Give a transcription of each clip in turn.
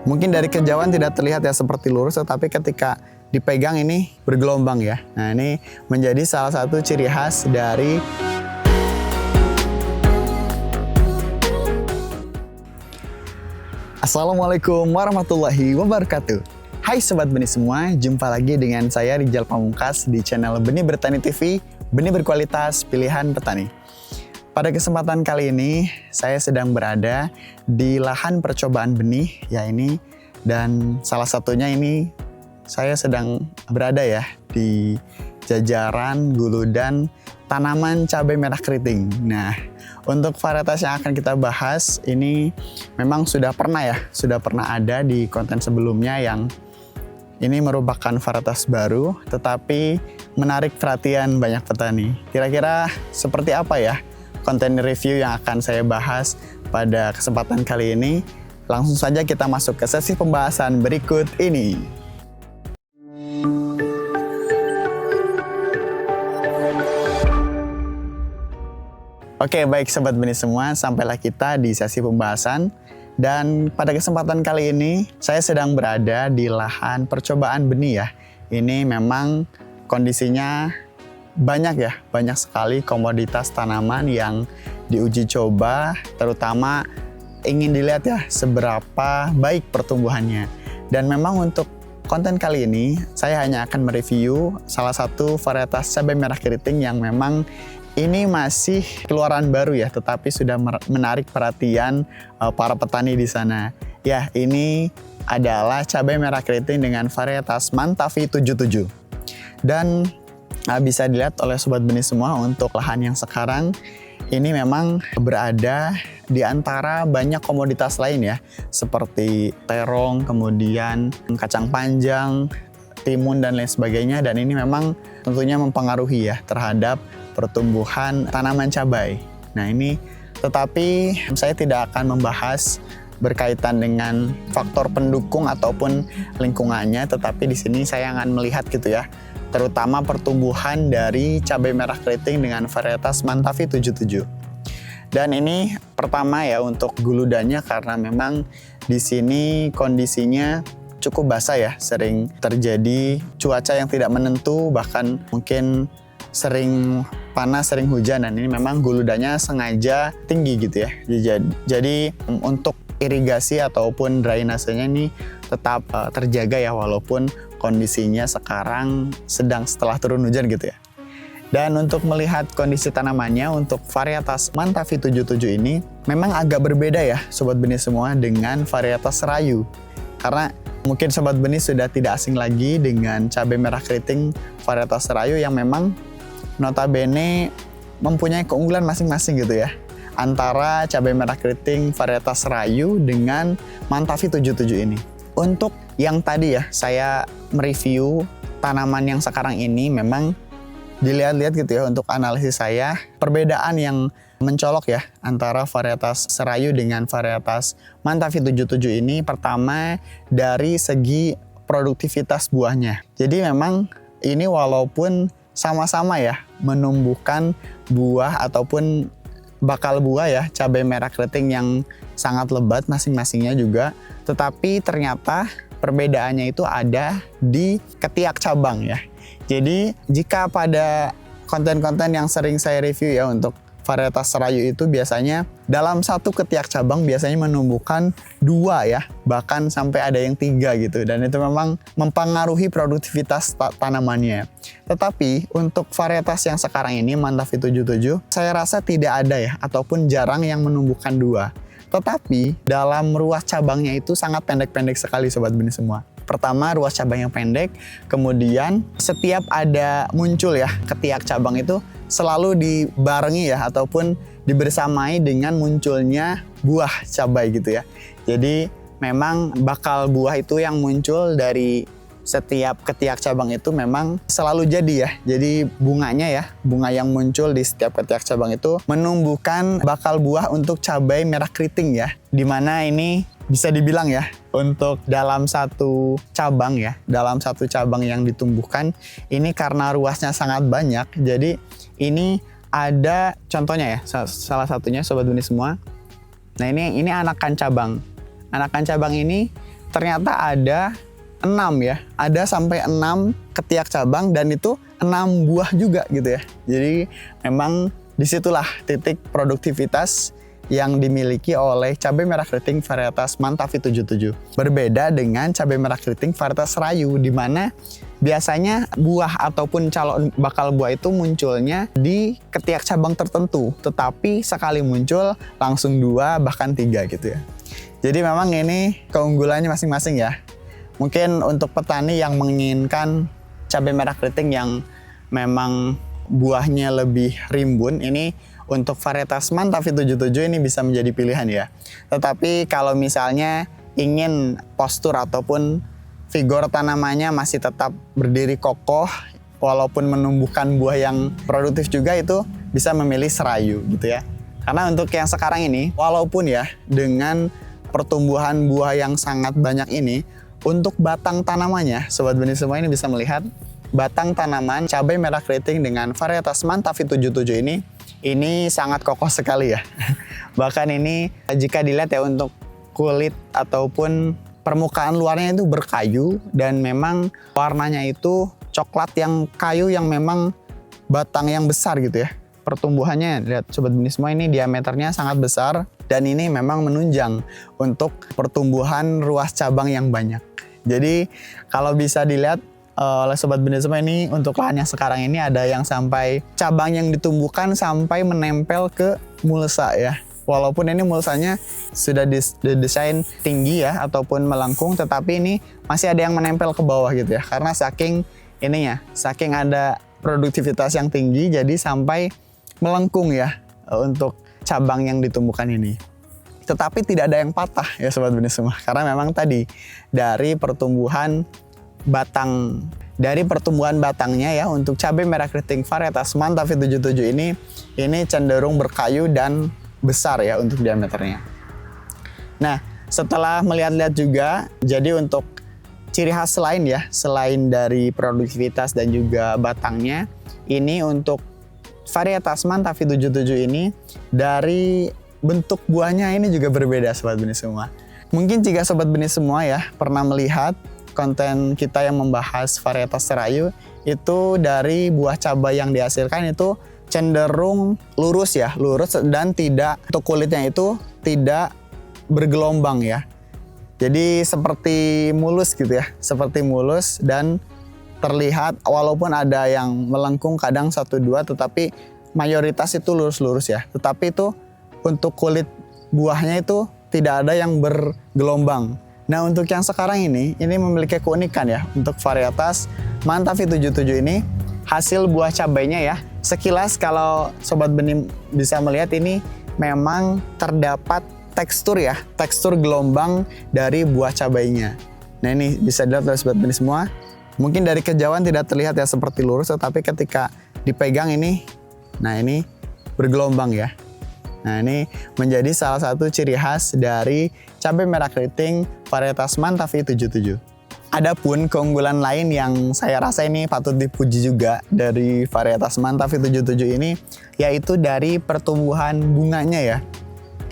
Mungkin dari kejauhan tidak terlihat ya seperti lurus, tetapi ketika dipegang ini bergelombang ya. Nah, ini menjadi salah satu ciri khas dari Assalamualaikum warahmatullahi wabarakatuh. Hai Sobat Benih semua, jumpa lagi dengan saya Rijal Pamungkas di channel Benih Bertani TV, Benih Berkualitas Pilihan Petani. Pada kesempatan kali ini, saya sedang berada di lahan percobaan benih ya ini, dan salah satunya ini saya sedang berada ya di jajaran guludan tanaman cabai merah keriting. Nah, untuk varietas yang akan kita bahas ini memang sudah pernah ada di konten sebelumnya yang ini merupakan varietas baru tetapi menarik perhatian banyak petani. Kira-kira seperti apa ya konten review yang akan saya bahas pada kesempatan kali ini? Langsung saja kita masuk ke sesi pembahasan berikut ini. Oke, baik Sobat Benih semua, sampailah kita di sesi pembahasan. Dan pada kesempatan kali ini, saya sedang berada di lahan percobaan benih ya. Ini memang kondisinya banyak sekali komoditas tanaman yang diuji coba, terutama ingin dilihat ya seberapa baik pertumbuhannya. Dan memang untuk konten kali ini, saya hanya akan mereview salah satu varietas cabai merah keriting yang memang ini masih keluaran baru ya, tetapi sudah menarik perhatian para petani di sana. Ya, ini adalah cabai merah keriting dengan varietas Mantavi 77. Dan bisa dilihat oleh Sobat Benih semua, untuk lahan yang sekarang ini memang berada di antara banyak komoditas lain ya, seperti terong, kemudian kacang panjang, timun dan lain sebagainya, dan ini memang tentunya mempengaruhi ya terhadap pertumbuhan tanaman cabai. Nah ini, tetapi saya tidak akan membahas berkaitan dengan faktor pendukung ataupun lingkungannya, tetapi di sini saya akan melihat gitu ya, terutama pertumbuhan dari cabai merah keriting dengan varietas Mantavi 77. Dan ini pertama ya untuk guludannya, karena memang di sini kondisinya cukup basah ya, sering terjadi cuaca yang tidak menentu, bahkan mungkin sering panas, sering hujan, dan ini memang guludannya sengaja tinggi gitu ya. Jadi untuk irigasi ataupun drainasenya ini tetap terjaga ya, walaupun kondisinya sekarang sedang setelah turun hujan gitu ya. Dan untuk melihat kondisi tanamannya, untuk varietas Mantavi 77 ini memang agak berbeda ya Sobat Benih semua dengan varietas Rayu. Karena mungkin Sobat Benih sudah tidak asing lagi dengan cabai merah keriting varietas Rayu yang memang notabene mempunyai keunggulan masing-masing gitu ya, antara cabai merah keriting varietas Rayu dengan Mantavi 77 ini. Untuk yang tadi ya saya mereview tanaman yang sekarang ini, memang dilihat-lihat gitu ya, untuk analisis saya perbedaan yang mencolok ya antara varietas Rayu dengan varietas Mantavi 77 ini. Pertama, dari segi produktivitas buahnya. Jadi memang ini walaupun sama-sama ya menumbuhkan buah ataupun bakal buah ya, cabai merah keriting yang sangat lebat masing-masingnya juga, tetapi ternyata perbedaannya itu ada di ketiak cabang ya. Jadi jika pada konten-konten yang sering saya review ya untuk varietas Rayu itu biasanya dalam satu ketiak cabang biasanya menumbuhkan 2 ya, bahkan sampai ada yang 3 gitu, dan itu memang mempengaruhi produktivitas tanamannya. Tetapi untuk varietas yang sekarang ini Mantavi 77, saya rasa tidak ada ya, ataupun jarang yang menumbuhkan 2. Tetapi dalam ruas cabangnya itu sangat pendek-pendek sekali Sobat Benih semua. Pertama, ruas cabang yang pendek, kemudian setiap ada muncul ya ketiak cabang itu selalu dibarengi ya ataupun dibersamai dengan munculnya buah cabai gitu ya. Jadi memang bakal buah itu yang muncul dari setiap ketiak cabang itu memang selalu jadi ya. Jadi bunganya ya, bunga yang muncul di setiap ketiak cabang itu menumbuhkan bakal buah untuk cabai merah keriting ya. Dimana ini bisa dibilang ya, untuk dalam satu cabang ya, dalam satu cabang yang ditumbuhkan ini karena ruasnya sangat banyak, jadi ini ada contohnya ya, salah satunya Sobat Benih semua. Nah ini anakan cabang. Anakan cabang ini ternyata ada 6 ya, ada sampai 6 ketiak cabang dan itu 6 buah juga gitu ya. Jadi memang disitulah titik produktivitas yang dimiliki oleh cabai merah keriting varietas Mantavi 77. Berbeda dengan cabai merah keriting varietas Rayu, di mana biasanya buah ataupun calon bakal buah itu munculnya di ketiak cabang tertentu, tetapi sekali muncul langsung 2 bahkan 3 gitu ya. Jadi memang ini keunggulannya masing-masing ya. Mungkin untuk petani yang menginginkan cabai merah keriting yang memang buahnya lebih rimbun, ini untuk varietas Mantavi 77 ini bisa menjadi pilihan ya. Tetapi kalau misalnya ingin postur ataupun figur tanamannya masih tetap berdiri kokoh walaupun menumbuhkan buah yang produktif juga, itu bisa memilih Serayu gitu ya. Karena untuk yang sekarang ini, walaupun ya dengan pertumbuhan buah yang sangat banyak ini, untuk batang tanamannya, Sobat Benih semua ini bisa melihat batang tanaman cabai merah keriting dengan varietas Mantavi 77 ini sangat kokoh sekali ya. Bahkan ini jika dilihat ya, untuk kulit ataupun permukaan luarnya itu berkayu dan memang warnanya itu coklat yang kayu yang memang batang yang besar gitu ya. Pertumbuhannya lihat Sobat Benih semua, ini diameternya sangat besar dan ini memang menunjang untuk pertumbuhan ruas cabang yang banyak. Jadi kalau bisa dilihat oleh Sobat Benih semua, ini untuk lahan yang sekarang ini ada yang sampai cabang yang ditumbuhkan sampai menempel ke mulsa ya. Walaupun ini mulsanya sudah didesain tinggi ya ataupun melengkung, tetapi ini masih ada yang menempel ke bawah gitu ya. Karena saking ininya, saking ada produktivitas yang tinggi, jadi sampai melengkung ya untuk cabang yang ditumbuhkan ini. Tetapi tidak ada yang patah ya Sobat Benih semua, karena memang tadi dari pertumbuhan batangnya ya, untuk cabai merah keriting varietas Mantavi 77 ini cenderung berkayu dan besar ya untuk diameternya. Nah, setelah melihat-lihat juga, jadi untuk ciri khas lain ya, selain dari produktivitas dan juga batangnya, ini untuk varietas Mantavi 77 ini dari bentuk buahnya ini juga berbeda Sobat Benih semua. Mungkin jika Sobat Benih semua ya pernah melihat konten kita yang membahas varietas Serayu, itu dari buah cabai yang dihasilkan itu cenderung lurus ya, lurus dan tidak, untuk kulitnya itu tidak bergelombang ya. Jadi seperti mulus gitu ya, seperti mulus dan terlihat walaupun ada yang melengkung kadang 1-2, tetapi mayoritas itu lurus-lurus ya. Tetapi itu untuk kulit buahnya itu tidak ada yang bergelombang. Nah, untuk yang sekarang ini memiliki keunikan ya. Untuk varietas Mantavi 77 ini, hasil buah cabainya ya, sekilas kalau Sobat Benih bisa melihat, ini memang terdapat tekstur ya, tekstur gelombang dari buah cabainya. Nah, ini bisa dilihat oleh Sobat Benih semua. Mungkin dari kejauhan tidak terlihat ya seperti lurus, tetapi ketika dipegang ini, nah ini bergelombang ya. Nah, ini menjadi salah satu ciri khas dari cabai merah keriting varietas Mantavi 77. Adapun keunggulan lain yang saya rasa ini patut dipuji juga dari varietas Mantavi 77 ini, yaitu dari pertumbuhan bunganya ya.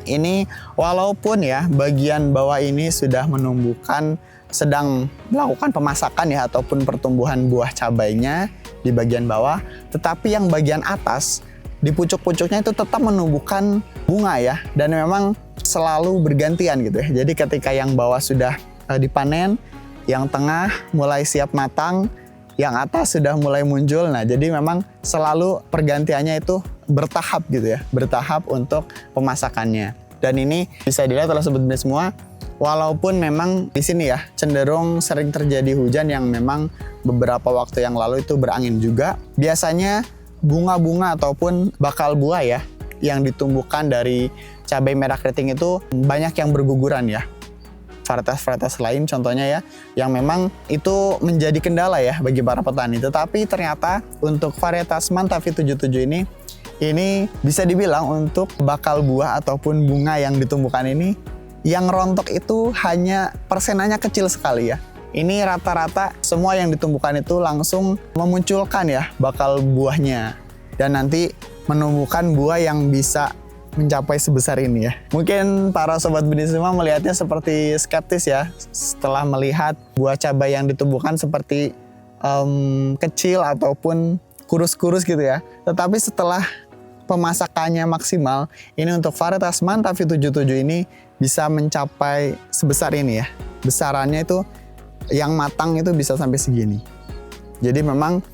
Ini walaupun ya bagian bawah ini sudah menumbuhkan, sedang melakukan pemasakan ya ataupun pertumbuhan buah cabainya di bagian bawah, tetapi yang bagian atas di pucuk-pucuknya itu tetap menumbuhkan bunga ya, dan memang selalu bergantian gitu ya. Jadi ketika yang bawah sudah dipanen, yang tengah mulai siap matang, yang atas sudah mulai muncul. Nah, jadi memang selalu pergantiannya itu bertahap gitu ya, bertahap untuk pemasakannya. Dan ini bisa dilihat oleh Sobat Benih semua, walaupun memang di sini ya cenderung sering terjadi hujan yang memang beberapa waktu yang lalu itu berangin juga. Biasanya bunga-bunga ataupun bakal buah ya yang ditumbuhkan dari cabai merah keriting itu banyak yang berguguran ya. Varietas-varietas lain contohnya ya, yang memang itu menjadi kendala ya bagi para petani. Tetapi ternyata untuk varietas Mantavi 77 ini bisa dibilang untuk bakal buah ataupun bunga yang ditumbuhkan ini, yang rontok itu hanya persenanya kecil sekali ya. Ini rata-rata semua yang ditumbuhkan itu langsung memunculkan ya bakal buahnya. Dan nanti menumbuhkan buah yang bisa mencapai sebesar ini ya. Mungkin para sobat benih semua melihatnya seperti skeptis ya, setelah melihat buah cabai yang ditumbuhkan seperti kecil ataupun kurus-kurus gitu ya. Tetapi setelah pemasakannya maksimal, ini untuk varietas Mantavi 77 ini bisa mencapai sebesar ini ya. Besarannya itu yang matang itu bisa sampai segini. Jadi memang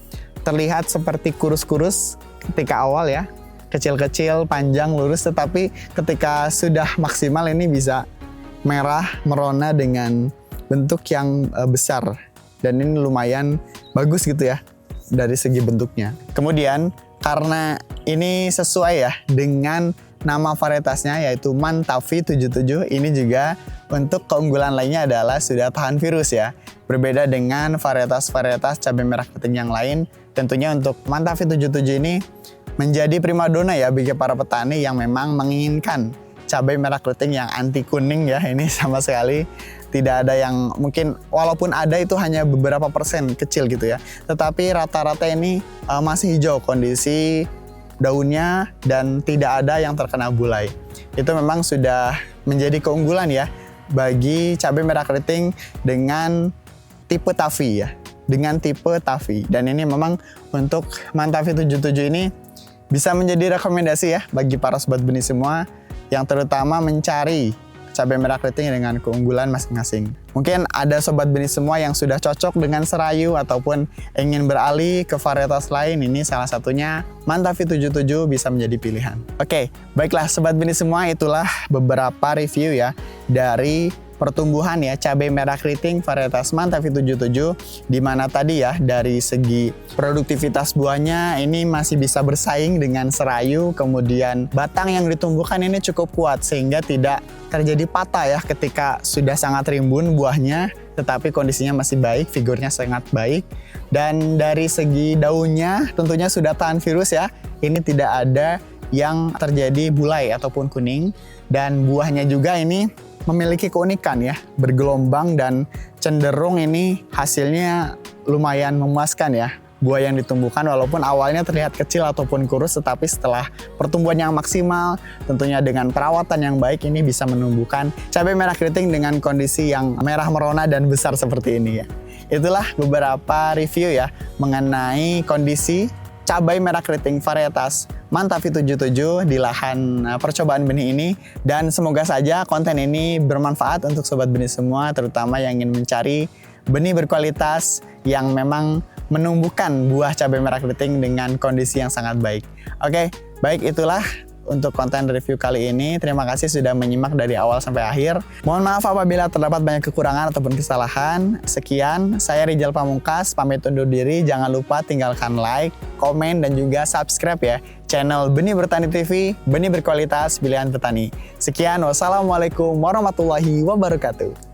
terlihat seperti kurus-kurus ketika awal ya, kecil-kecil, panjang, lurus, tetapi ketika sudah maksimal ini bisa merah, merona dengan bentuk yang besar. Dan ini lumayan bagus gitu ya dari segi bentuknya. Kemudian karena ini sesuai ya dengan nama varietasnya yaitu Mantavi 77, ini juga untuk keunggulan lainnya adalah sudah tahan virus ya. Berbeda dengan varietas-varietas cabai merah keriting yang lain, tentunya untuk Mantavi 77 ini menjadi primadona ya bagi para petani yang memang menginginkan cabai merah keriting yang anti kuning ya. Ini sama sekali tidak ada yang, mungkin walaupun ada itu hanya beberapa persen kecil gitu ya. Tetapi rata-rata ini masih hijau kondisi daunnya dan tidak ada yang terkena bulai. Itu memang sudah menjadi keunggulan ya bagi cabai merah keriting dengan tipe Tavi ya. Dengan tipe Tavi. Dan ini memang untuk Mantavi 77 ini bisa menjadi rekomendasi ya bagi para sobat benih semua yang terutama mencari cabai merah keriting dengan keunggulan masing-masing. Mungkin ada sobat benih semua yang sudah cocok dengan serayu ataupun ingin beralih ke varietas lain, ini salah satunya Mantavi 77 bisa menjadi pilihan. Oke, baiklah sobat benih semua, itulah beberapa review ya dari pertumbuhan ya cabai merah keriting varietas Mantavi 77, di mana tadi ya dari segi produktivitas buahnya ini masih bisa bersaing dengan serayu, kemudian batang yang ditumbuhkan ini cukup kuat sehingga tidak terjadi patah ya ketika sudah sangat rimbun buahnya, tetapi kondisinya masih baik, figurnya sangat baik. Dan dari segi daunnya tentunya sudah tahan virus ya, ini tidak ada yang terjadi bulai ataupun kuning, dan buahnya juga ini memiliki keunikan ya, bergelombang dan cenderung ini hasilnya lumayan memuaskan ya. Buah yang ditumbuhkan walaupun awalnya terlihat kecil ataupun kurus, tetapi setelah pertumbuhan yang maksimal, tentunya dengan perawatan yang baik, ini bisa menumbuhkan cabai merah keriting dengan kondisi yang merah merona dan besar seperti ini ya. Itulah beberapa review ya mengenai kondisi cabai merah keriting varietas Mantavi 77 di lahan percobaan benih ini, dan semoga saja konten ini bermanfaat untuk sobat benih semua, terutama yang ingin mencari benih berkualitas yang memang menumbuhkan buah cabai merah keriting dengan kondisi yang sangat baik. Oke, baik, itulah untuk konten review kali ini. Terima kasih sudah menyimak dari awal sampai akhir. Mohon maaf apabila terdapat banyak kekurangan ataupun kesalahan. Sekian, saya Rijal Pamungkas, pamit undur diri. Jangan lupa tinggalkan like, komen, dan juga subscribe ya channel Benih Bertani TV, benih berkualitas pilihan petani. Sekian, wassalamualaikum warahmatullahi wabarakatuh.